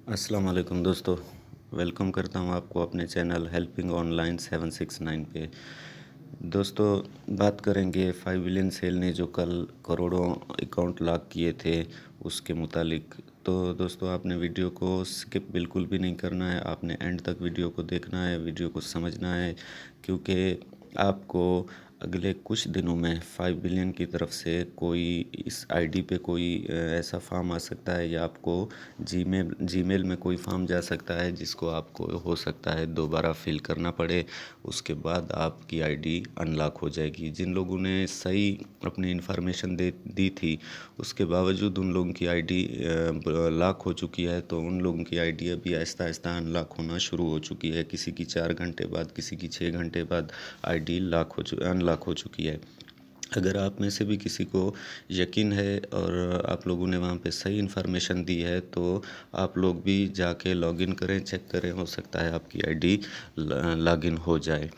अस्सलाम वालेकुम दोस्तों। वेलकम करता हूँ आपको अपने चैनल हेल्पिंग ऑनलाइन 769 पे। दोस्तों, बात करेंगे 5 बिलियन सेल ने जो कल करोड़ों अकाउंट लॉक किए थे उसके मुतालिक। तो दोस्तों, आपने वीडियो को स्किप बिल्कुल भी नहीं करना है, आपने एंड तक वीडियो को देखना है, वीडियो को समझना है, क्योंकि आपको अगले कुछ दिनों में 5 बिलियन की तरफ से कोई इस आईडी पे कोई ऐसा फॉर्म आ सकता है, या आपको जीमेल में कोई फॉर्म जा सकता है जिसको आपको हो सकता है दोबारा फिल करना पड़े। उसके बाद आपकी आईडी अनलॉक हो जाएगी। जिन लोगों ने सही अपनी इन्फॉर्मेशन दे दी थी, उसके बावजूद उन लोगों की आईडी लॉक हो चुकी है, तो उन लोगों की आईडी अभी आहिस्ता आहिस्ता अनलॉक होना शुरू हो चुकी है। किसी की 4 घंटे बाद, किसी की 6 घंटे बाद आईडी अनलॉक हो चुकी है। अगर आप में से भी किसी को यकीन है और आप लोगों ने वहाँ पे सही इन्फॉर्मेशन दी है, तो आप लोग भी जाके लॉगिन करें, चेक करें, हो सकता है आपकी आईडी लॉगिन हो जाए।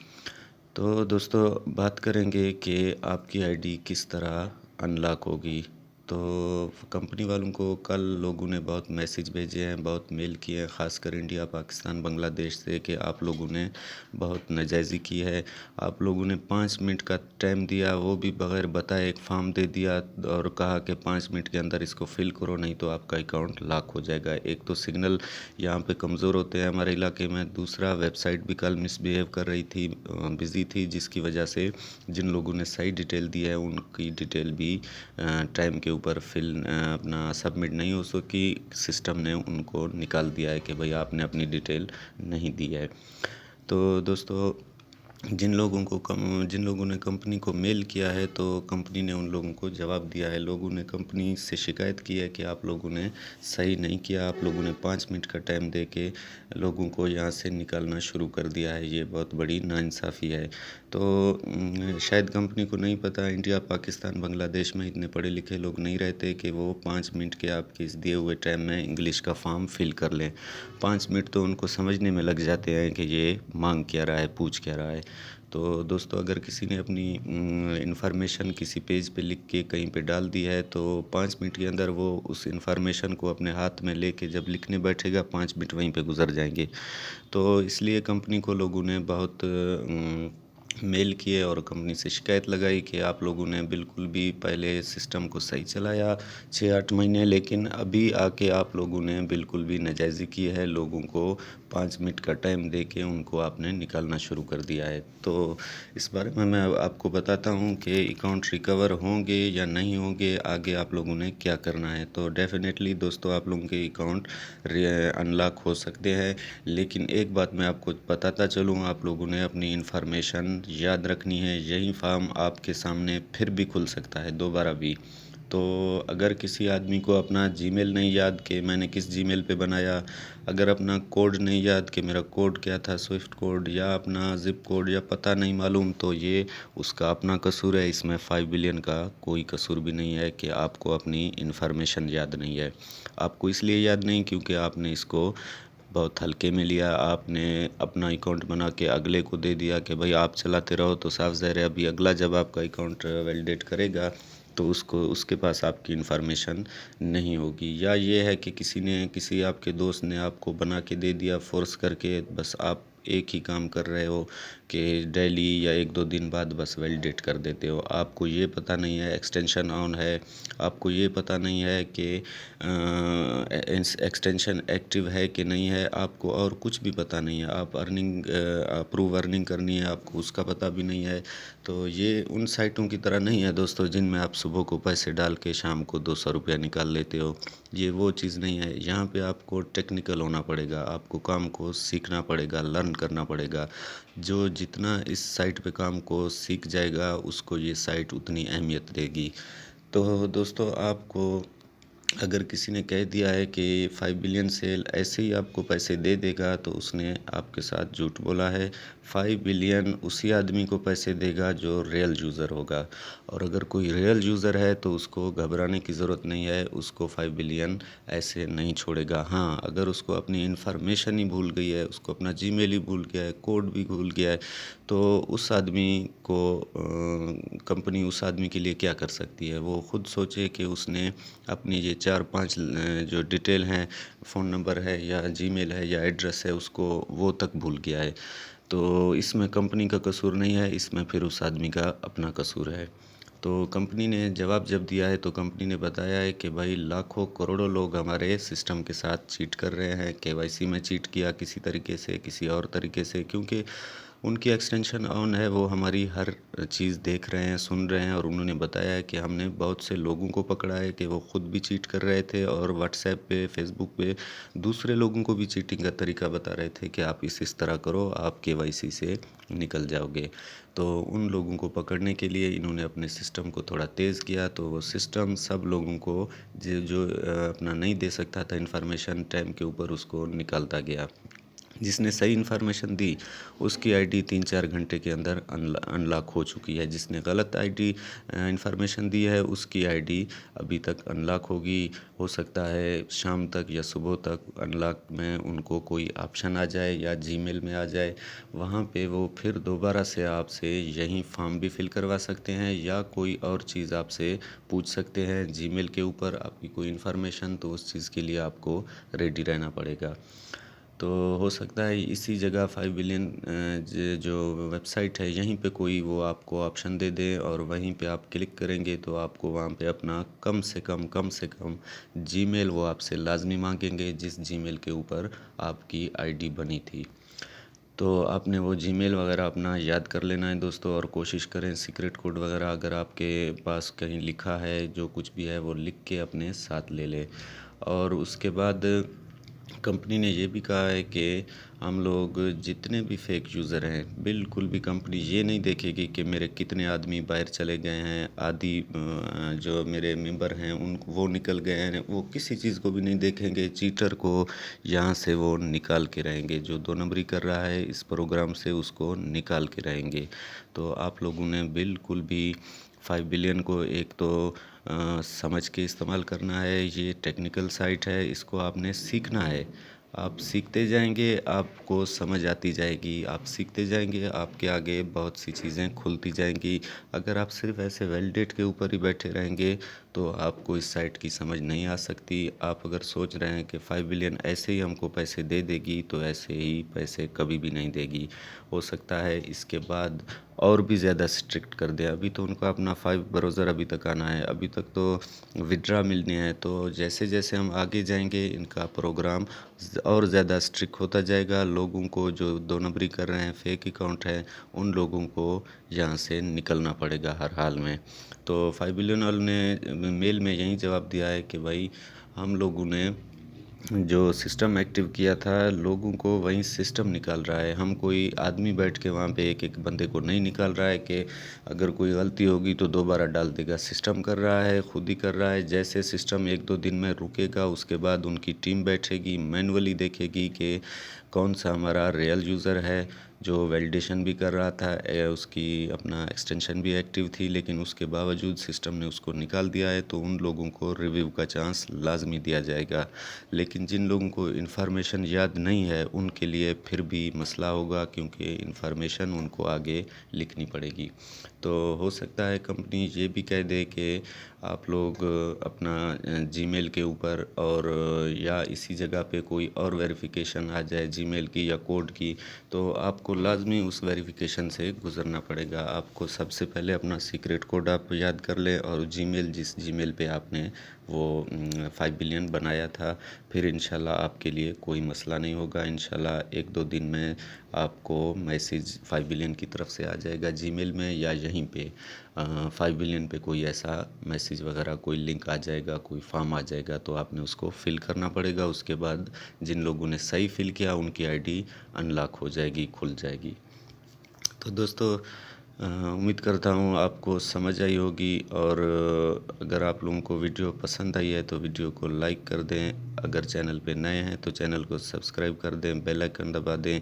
तो दोस्तों, बात करेंगे कि आपकी आईडी किस तरह अनलॉक होगी। तो कंपनी वालों को कल लोगों ने बहुत मैसेज भेजे हैं, बहुत मेल किए हैं, ख़ासकर इंडिया, पाकिस्तान, बांग्लादेश से, कि आप लोगों ने बहुत नाजायज़ी की है। आप लोगों ने 5 मिनट का टाइम दिया, वो भी बग़ैर बताए एक फॉर्म दे दिया और कहा कि 5 मिनट के अंदर इसको फिल करो, नहीं तो आपका अकाउंट लॉक हो जाएगा। एक तो सिग्नल यहाँ पे कमज़ोर होते हैं हमारे इलाके में, दूसरा वेबसाइट भी कल मिसबिहेव कर रही थी, बिज़ी थी, जिसकी वजह से जिन लोगों ने सही डिटेल दी है उनकी डिटेल भी टाइम के ऊपर अपना सबमिट नहीं हो सकी। सिस्टम ने उनको निकाल दिया है कि भाई आपने अपनी डिटेल नहीं दी है। तो दोस्तों, जिन लोगों ने कंपनी को मेल किया है, तो कंपनी ने उन लोगों को जवाब दिया है। लोगों ने कंपनी से शिकायत की है कि आप लोगों ने सही नहीं किया, आप लोगों ने 5 मिनट का टाइम दे के लोगों को यहाँ से निकालना शुरू कर दिया है। ये बहुत बड़ी नाइंसाफ़ी है। तो शायद कंपनी को नहीं पता, इंडिया, पाकिस्तान, बांग्लादेश में इतने पढ़े लिखे लोग नहीं रहते कि वो 5 मिनट के आपके इस दिए हुए टाइम में इंग्लिश का फॉर्म फिल कर लें। 5 मिनट तो उनको समझने में लग जाते हैं कि ये मांग क्या रहा है, पूछ क्या रहा है। तो दोस्तों, अगर किसी ने अपनी इन्फॉर्मेशन किसी पेज पे लिख के कहीं पे डाल दी है, तो 5 मिनट के अंदर वो उस इन्फॉर्मेशन को अपने हाथ में लेके जब लिखने बैठेगा, 5 मिनट वहीं पे गुजर जाएंगे। तो इसलिए कंपनी को लोगों ने बहुत मेल किए और कंपनी से शिकायत लगाई कि आप लोगों ने बिल्कुल भी पहले सिस्टम को सही चलाया 6-8 महीने, लेकिन अभी आके आप लोगों ने बिल्कुल भी नाजायज़ी की है। लोगों को 5 मिनट का टाइम दे के उनको आपने निकालना शुरू कर दिया है। तो इस बारे में मैं आपको बताता हूँ कि अकाउंट रिकवर होंगे या नहीं होंगे, आगे आप लोगों ने क्या करना है। तो डेफ़िनेटली दोस्तों, आप लोगों के अकाउंट अनलॉक हो सकते हैं, लेकिन एक बात मैं आपको बताता चलूँ, आप लोगों ने अपनी इन्फॉर्मेशन याद रखनी है। यही फॉर्म आपके सामने फिर भी खुल सकता है दोबारा भी। तो अगर किसी आदमी को अपना जीमेल नहीं याद कि मैंने किस जीमेल पे बनाया, अगर अपना कोड नहीं याद कि मेरा कोड क्या था, स्विफ्ट कोड, या अपना ज़िप कोड या पता नहीं मालूम, तो ये उसका अपना कसूर है। इसमें 5 बिलियन का कोई कसूर भी नहीं है कि आपको अपनी इन्फॉर्मेशन याद नहीं है। आपको इसलिए याद नहीं क्योंकि आपने इसको बहुत हल्के में लिया। आपने अपना अकाउंट बना के अगले को दे दिया कि भाई आप चलाते रहो, तो साफ ज़ाहिर है अभी अगला जब आपका अकाउंट वैलिडेट करेगा तो उसके पास आपकी इन्फॉर्मेशन नहीं होगी। या ये है कि किसी आपके दोस्त ने आपको बना के दे दिया फ़ोर्स करके, बस आप एक ही काम कर रहे हो कि डेली या 1-2 दिन बाद बस वैलिडेट कर देते हो। आपको ये पता नहीं है एक्सटेंशन ऑन है, आपको ये पता नहीं है कि एक्सटेंशन एक्टिव है कि नहीं है, आपको और कुछ भी पता नहीं है। आप अप्रूव अर्निंग करनी है, आपको उसका पता भी नहीं है। तो ये उन साइटों की तरह नहीं है दोस्तों, जिनमें आप सुबह को पैसे डाल के शाम को 200 रुपया निकाल लेते हो। ये वो चीज़ नहीं है। यहाँ पे आपको टेक्निकल होना पड़ेगा, आपको काम को सीखना पड़ेगा, लर्न करना पड़ेगा। जो जितना इस साइट पे काम को सीख जाएगा, उसको ये साइट उतनी अहमियत देगी। तो दोस्तों, आपको अगर किसी ने कह दिया है कि 5 बिलियन सेल ऐसे ही आपको पैसे दे देगा, तो उसने आपके साथ झूठ बोला है। 5 बिलियन उसी आदमी को पैसे देगा जो रियल यूज़र होगा, और अगर कोई रियल यूज़र है तो उसको घबराने की ज़रूरत नहीं है, उसको 5 बिलियन ऐसे नहीं छोड़ेगा। हाँ, अगर उसको अपनी इन्फॉर्मेशन ही भूल गई है, उसको अपना जीमेल ही भूल गया है, कोड भी भूल गया है, तो उस आदमी को कंपनी उस आदमी के लिए क्या कर सकती है। वो खुद सोचे कि उसने अपनी ये 4-5 जो डिटेल हैं, फ़ोन नंबर है या जीमेल है या एड्रेस है, उसको वो तक भूल गया है। तो इसमें कंपनी का कसूर नहीं है, इसमें फिर उस आदमी का अपना कसूर है। तो कंपनी ने जवाब जब दिया है तो कंपनी ने बताया है कि भाई लाखों करोड़ों लोग हमारे सिस्टम के साथ चीट कर रहे हैं, केवाईसी में चीट किया किसी तरीके से, किसी और तरीके से, क्योंकि उनकी एक्सटेंशन ऑन है, वो हमारी हर चीज़ देख रहे हैं, सुन रहे हैं। और उन्होंने बताया है कि हमने बहुत से लोगों को पकड़ा है कि वो खुद भी चीट कर रहे थे और व्हाट्सएप पे, फेसबुक पे दूसरे लोगों को भी चीटिंग का तरीका बता रहे थे कि आप इस तरह करो, आप केवाईसी से निकल जाओगे। तो उन लोगों को पकड़ने के लिए इन्होंने अपने सिस्टम को थोड़ा तेज़ किया, तो वो सिस्टम सब लोगों को जो जो अपना नहीं दे सकता था इन्फॉर्मेशन टाइम के ऊपर, उसको निकालता गया। जिसने सही इन्फॉर्मेशन दी उसकी आईडी 3-4 घंटे के अंदर अनलॉक हो चुकी है। जिसने गलत आईडी इन्फॉर्मेशन दी है उसकी आईडी अभी तक अनलॉक होगी। हो सकता है शाम तक या सुबह तक अनलॉक में उनको कोई ऑप्शन आ जाए या जीमेल में आ जाए, वहाँ पे वो फिर दोबारा से आपसे यही फॉर्म भी फिल करवा सकते हैं या कोई और चीज़ आपसे पूछ सकते हैं जीमेल के ऊपर आपकी कोई इन्फॉर्मेशन। तो उस चीज़ के लिए आपको रेडी रहना पड़ेगा। तो हो सकता है इसी जगह 5 बिलियन जो वेबसाइट है यहीं पे कोई वो आपको ऑप्शन दे दे और वहीं पे आप क्लिक करेंगे तो आपको वहाँ पे अपना कम से कम जीमेल वो आपसे लाजमी मांगेंगे, जिस जीमेल के ऊपर आपकी आईडी बनी थी। तो आपने वो जीमेल वगैरह अपना याद कर लेना है दोस्तों, और कोशिश करें सीक्रेट कोड वगैरह अगर आपके पास कहीं लिखा है, जो कुछ भी है वो लिख के अपने साथ ले लें। और उसके बाद कंपनी ने ये भी कहा है कि हम लोग जितने भी फेक यूज़र हैं, बिल्कुल भी कंपनी ये नहीं देखेगी कि मेरे कितने आदमी बाहर चले गए हैं, आदि जो मेरे मेंबर हैं उन वो निकल गए हैं, वो किसी चीज़ को भी नहीं देखेंगे। चीटर को यहाँ से वो निकाल के रहेंगे, जो 2 नंबरी कर रहा है इस प्रोग्राम से उसको निकाल के रहेंगे। तो आप लोगों ने बिल्कुल भी 5 बिलियन को एक तो समझ के इस्तेमाल करना है। ये टेक्निकल साइट है, इसको आपने सीखना है। आप सीखते जाएंगे, आपको समझ आती जाएगी, आप सीखते जाएंगे, आपके आगे बहुत सी चीज़ें खुलती जाएंगी। अगर आप सिर्फ ऐसे वैलिडेट के ऊपर ही बैठे रहेंगे तो आपको इस साइट की समझ नहीं आ सकती। आप अगर सोच रहे हैं कि 5 बिलियन ऐसे ही हमको पैसे दे देगी, तो ऐसे ही पैसे कभी भी नहीं देगी। हो सकता है इसके बाद और भी ज़्यादा स्ट्रिक्ट कर दें। अभी तो उनको अपना 5 ब्राउज़र अभी तक आना है, अभी तक तो विड्रा मिलने हैं। तो जैसे जैसे हम आगे जाएंगे इनका प्रोग्राम और ज़्यादा स्ट्रिक्ट होता जाएगा। लोगों को जो 2 नंबरी कर रहे हैं, फेक अकाउंट है, उन लोगों को यहाँ से निकलना पड़ेगा हर हाल में। तो 5 बिलियन वालों ने मेल में यही जवाब दिया है कि भाई हम लोगों ने जो सिस्टम एक्टिव किया था, लोगों को वहीं सिस्टम निकाल रहा है। हम कोई आदमी बैठ के वहाँ पे एक एक बंदे को नहीं निकाल रहा है कि अगर कोई गलती होगी तो दोबारा डाल देगा। सिस्टम कर रहा है, खुद ही कर रहा है। जैसे सिस्टम 1-2 दिन में रुकेगा उसके बाद उनकी टीम बैठेगी, मैनुअली देखेगी कि कौन सा हमारा रियल यूज़र है जो वैलिडेशन भी कर रहा था, उसकी अपना एक्सटेंशन भी एक्टिव थी, लेकिन उसके बावजूद सिस्टम ने उसको निकाल दिया है। तो उन लोगों को रिव्यू का चांस लाजमी दिया जाएगा। लेकिन जिन लोगों को इन्फॉर्मेशन याद नहीं है उनके लिए फिर भी मसला होगा, क्योंकि इन्फॉर्मेशन उनको आगे लिखनी पड़ेगी। तो हो सकता है कंपनी ये भी कह दे कि आप लोग अपना जीमेल के ऊपर और या इसी जगह पे कोई और वेरिफिकेशन आ जाए जीमेल की या कोड की, तो आपको लाजमी उस वेरिफिकेशन से गुज़रना पड़ेगा। आपको सबसे पहले अपना सीक्रेट कोड आप याद कर लें और जीमेल जिस जीमेल पे आपने वो 5 बिलियन बनाया था, फिर इंशाल्लाह आपके लिए कोई मसला नहीं होगा। इंशाल्लाह 1-2 दिन में आपको मैसेज 5 बिलियन की तरफ से आ जाएगा जीमेल में, या यहीं पे 5 बिलियन पे कोई ऐसा मैसेज वगैरह कोई लिंक आ जाएगा, कोई फॉर्म आ जाएगा, तो आपने उसको फिल करना पड़ेगा। उसके बाद जिन लोगों ने सही फिल किया उनकी आईडी अनलॉक हो जाएगी, खुल जाएगी। तो दोस्तों उम्मीद करता हूँ आपको समझ आई होगी, और अगर आप लोगों को वीडियो पसंद आई है तो वीडियो को लाइक कर दें। अगर चैनल पे नए हैं तो चैनल को सब्सक्राइब कर दें, बेल आइकन दबा दें,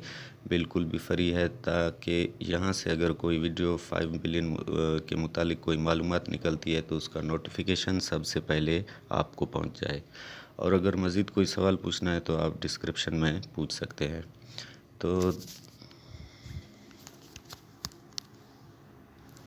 बिल्कुल भी फ्री है, ताकि यहाँ से अगर कोई वीडियो 5 बिलियन के मुतालिक कोई मालूमात निकलती है तो उसका नोटिफिकेशन सबसे पहले आपको पहुँच जाए। और अगर मज़ीद कोई सवाल पूछना है तो आप डिस्क्रिप्शन में पूछ सकते हैं। तो